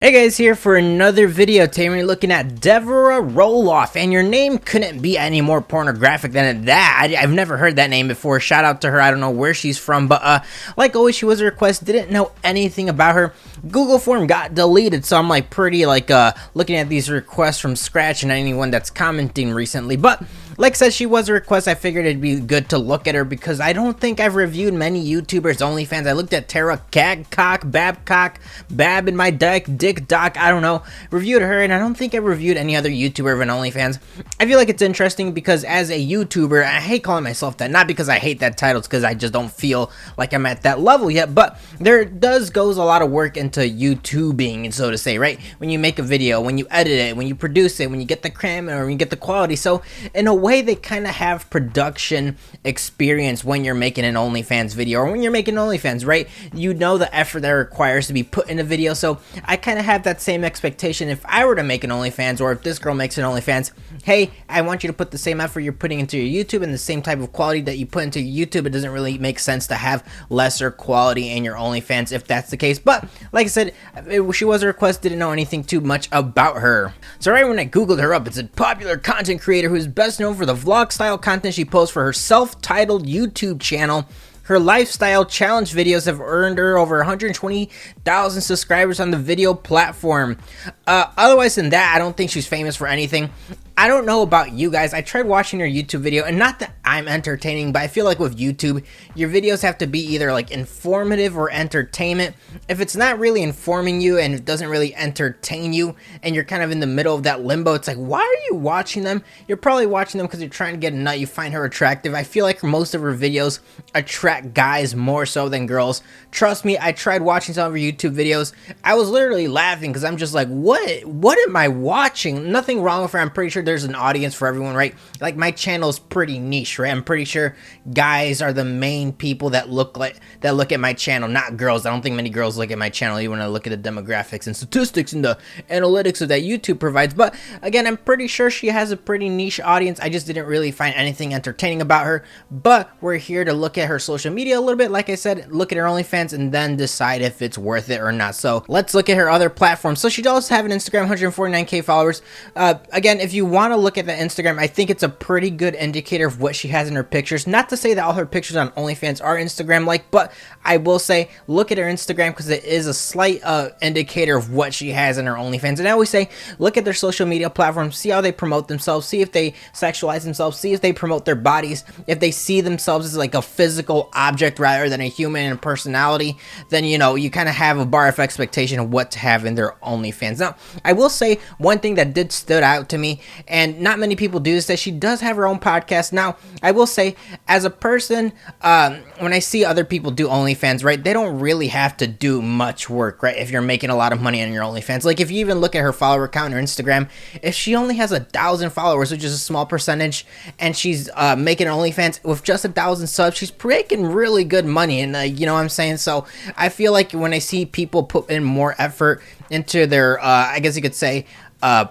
Hey guys, here for another video. Today we're looking at Devorah Roloff, and your name couldn't be any more pornographic than that. I've never heard that name before. Shout out to her. I don't know where she's from, but like always, she was a request. Didn't know anything about her. Google form got deleted, so I'm like pretty looking at these requests from scratch and anyone that's commenting recently. But like I said, she was a request. I figured it'd be good to look at her because I don't think I've reviewed many YouTubers OnlyFans. I looked at Tara Cagcock, Babcock, Bab in my Dick Doc, I don't know, reviewed her, and I don't think I reviewed any other YouTuber of an OnlyFans. I feel like it's interesting because as a YouTuber, I hate calling myself that, not because I hate that title, it's because I just don't feel like I'm at that level yet, but there goes a lot of work into YouTubing, so to say, right? When you make a video, when you edit it, when you produce it, when you get the camera, or when you get the quality. So in a way, they kind of have production experience when you're making an OnlyFans video, or when you're making OnlyFans, right? You know the effort that requires to be put in a video, so I kind of have that same expectation if I were to make an OnlyFans, or if this girl makes an OnlyFans. Hey, I want you to put the same effort you're putting into your YouTube and the same type of quality that you put into your YouTube. It doesn't really make sense to have lesser quality in your OnlyFans if that's the case. But like I said, she was a request, didn't know anything too much about her. So right when I googled her up, it's a popular content creator who's best known for the vlog style content she posts for her self-titled YouTube channel. Her lifestyle challenge videos have earned her over 120,000 subscribers on the video platform. Otherwise than that, I don't think she's famous for anything. I don't know about you guys. I tried watching her YouTube video, and not that I'm entertaining, but I feel like with YouTube, your videos have to be either like informative or entertainment. If it's not really informing you and it doesn't really entertain you, and you're kind of in the middle of that limbo, it's like, why are you watching them? You're probably watching them because you're trying to get a nut. You find her attractive. I feel like most of her videos attract guys more so than girls. Trust me, I tried watching some of her YouTube videos. I was literally laughing because I'm just like, what am I watching? Nothing wrong with her. I'm pretty sure there's an audience for everyone, right? Like, my channel is pretty niche, right? I'm pretty sure guys are the main people that look at my channel, not girls. I don't think many girls look at my channel, even when I look at the demographics and statistics and the analytics that YouTube provides. But again, I'm pretty sure she has a pretty niche audience. I just didn't really find anything entertaining about her. But we're here to look at her social media a little bit. Like I said, look at her OnlyFans and then decide if it's worth it or not. So let's look at her other platforms. So she does have an Instagram, 149k followers. Again, if you want to look at the Instagram, I think it's a pretty good indicator of what she has in her pictures. Not to say that all her pictures on OnlyFans are Instagram-like, but I will say look at her Instagram because it is a slight indicator of what she has in her OnlyFans. And I always say look at their social media platforms, see how they promote themselves, see if they sexualize themselves, see if they promote their bodies. If they see themselves as like a physical object rather than a human and personality, then you know you kind of have a bar of expectation of what to have in their OnlyFans. Now, I will say one thing that did stood out to me, and not many people do, is that she does have her own podcast. Now, I will say, as a person, when I see other people do OnlyFans, right, they don't really have to do much work, right, if you're making a lot of money on your OnlyFans. Like, if you even look at her follower count on her Instagram, if she only has 1,000 followers, which is a small percentage, and she's making an OnlyFans with just 1,000 subs, she's making really good money, and you know what I'm saying? So I feel like when I see people put in more effort into their, I guess you could say,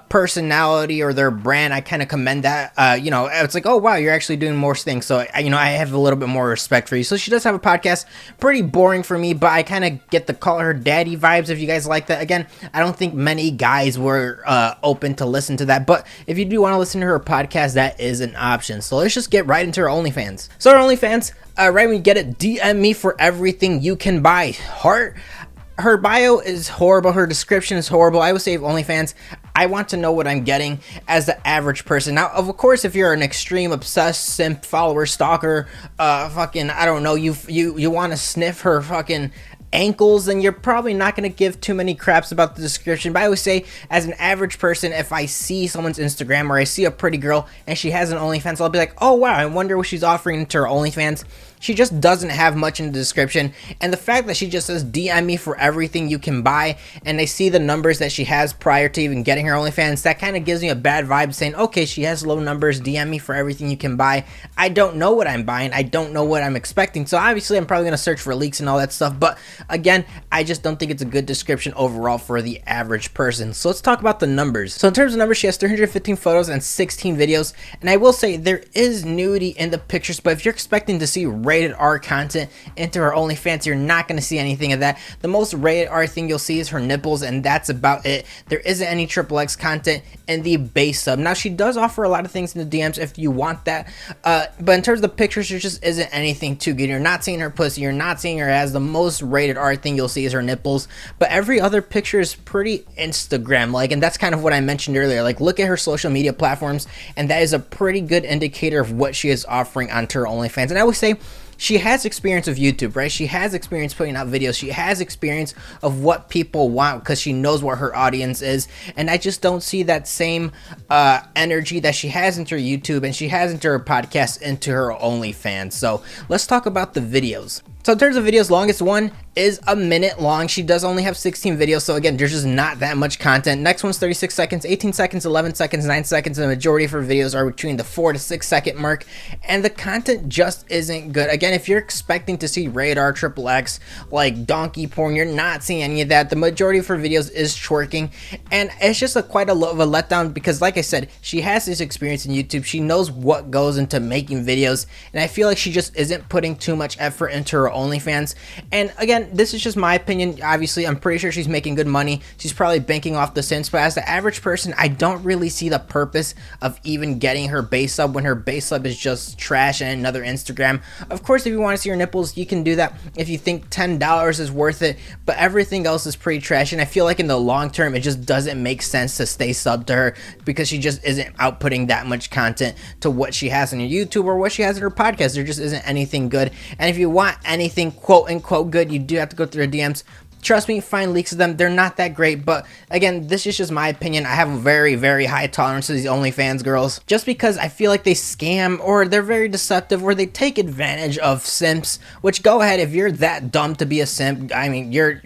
personality or their brand, I kind of commend that. You know, it's like, oh wow, you're actually doing more things. So you know, I have a little bit more respect for you. So she does have a podcast. Pretty boring for me, but I kind of get the call her daddy vibes. If you guys like that, again, I don't think many guys were open to listen to that, but if you do want to listen to her podcast, that is an option. So let's just get right into her OnlyFans. So her OnlyFans, right when you get it, DM me for everything you can buy. Her bio is horrible. Her description is horrible. I would say, OnlyFans, I want to know what I'm getting as the average person. Now, of course, if you're an extreme obsessed simp follower stalker, fucking, I don't know, you want to sniff her fucking ankles, then you're probably not going to give too many craps about the description. But I would say, as an average person, if I see someone's Instagram or I see a pretty girl and she has an OnlyFans, I'll be like, oh wow, I wonder what she's offering to her OnlyFans. She just doesn't have much in the description, and the fact that she just says DM me for everything you can buy, and I see the numbers that she has prior to even getting her OnlyFans, that kind of gives me a bad vibe saying, okay, she has low numbers, DM me for everything you can buy. I don't know what I'm buying, I don't know what I'm expecting, so obviously I'm probably going to search for leaks and all that stuff, but again, I just don't think it's a good description overall for the average person. So let's talk about the numbers. So in terms of numbers, she has 315 photos and 16 videos, and I will say there is nudity in the pictures, but if you're expecting to see rated R content into her OnlyFans. You're not going to see anything of that. The most rated R thing you'll see is her nipples, and that's about it. There isn't any XXX content in the base sub. Now, she does offer a lot of things in the DMs if you want that, but in terms of the pictures, there just isn't anything too good. You're not seeing her pussy, you're not seeing her ass. The most rated R thing you'll see is her nipples, but every other picture is pretty Instagram like, and that's kind of what I mentioned earlier. Like, look at her social media platforms, and that is a pretty good indicator of what she is offering onto her OnlyFans. And I would say she has experience of YouTube, right? She has experience putting out videos. She has experience of what people want because she knows what her audience is. And I just don't see that same energy that she has into her YouTube and she has into her podcast into her OnlyFans. So let's talk about the videos. So in terms of videos, longest one is a minute long. She does only have 16 videos, so again, there's just not that much content. Next one's 36 seconds, 18 seconds, 11 seconds, 9 seconds. The majority of her videos are between the 4 to 6 second mark, and the content just isn't good. Again, if you're expecting to see rated R, XXX, like donkey porn, you're not seeing any of that. The majority of her videos is twerking, and it's just quite a lot of a letdown because, like I said, she has this experience in YouTube. She knows what goes into making videos, and I feel like she just isn't putting too much effort into her OnlyFans. And again, this is just my opinion. Obviously, I'm pretty sure she's making good money. She's probably banking off the simps, but as the average person, I don't really see the purpose of even getting her base sub when her base sub is just trash and another Instagram. Of course, if you want to see her nipples, you can do that if you think $10 is worth it, but everything else is pretty trash, and I feel like in the long term, it just doesn't make sense to stay subbed to her because she just isn't outputting that much content to what she has on her YouTube or what she has in her podcast. There just isn't anything good, and if you want anything quote unquote good, you do have to go through her DMs. Trust me, find leaks of them. They're not that great, but again, this is just my opinion. I have a very, very high tolerance to these OnlyFans girls just because I feel like they scam or they're very deceptive or they take advantage of simps, which go ahead. If you're that dumb to be a simp, I mean, you're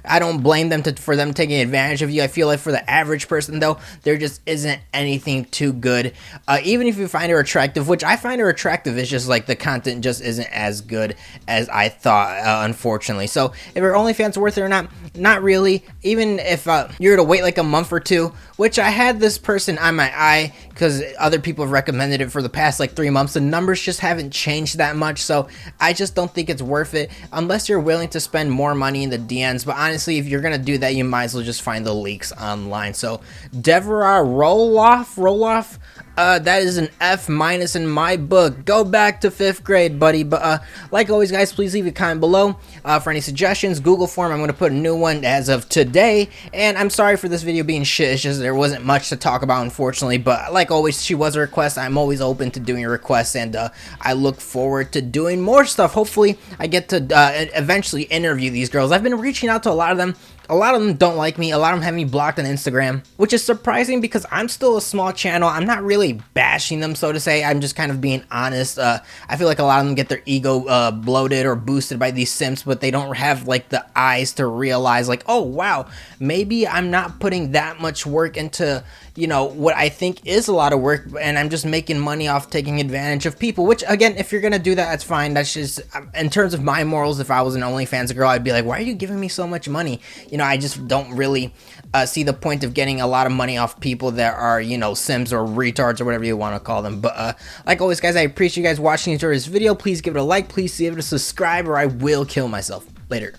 I don't blame them for them taking advantage of you. I feel like for the average person though, there just isn't anything too good. Even if you find her attractive, which I find her attractive, it's just like the content just isn't as good as I thought, unfortunately. So if her OnlyFans worth it or not really. Even if you're to wait like a month or two, which I had this person on my eye because other people have recommended it for the past like 3 months, the numbers just haven't changed that much, so I just don't think it's worth it unless you're willing to spend more money in the DMs. But honestly, if you're gonna do that, you might as well just find the leaks online. So DevorahRoloff, that is an F- in my book. Go back to 5th grade, buddy. But like always, guys, please leave a comment below for any suggestions. Google form, I'm going to put a new one as of today. And I'm sorry for this video being shit. It's just there wasn't much to talk about, unfortunately. But like always, she was a request. I'm always open to doing requests, and I look forward to doing more stuff. Hopefully, I get to eventually interview these girls. I've been reaching out to a lot of them. A lot of them don't like me. A lot of them have me blocked on Instagram, which is surprising because I'm still a small channel. I'm not really bashing them, so to say. I'm just kind of being honest. I feel like a lot of them get their ego bloated or boosted by these simps, but they don't have like the eyes to realize like, oh wow, maybe I'm not putting that much work into, you know, what I think is a lot of work, and I'm just making money off taking advantage of people. Which again, if you're gonna do that, that's fine. That's just, in terms of my morals, if I was an OnlyFans girl, I'd be like, why are you giving me so much money? You know, I just don't really see the point of getting a lot of money off people that are, you know, sims or retards or whatever you want to call them. But like always, guys, I appreciate you guys watching. Enjoy this video. Please give it a like. Please give it a subscribe, or I will kill myself. Later.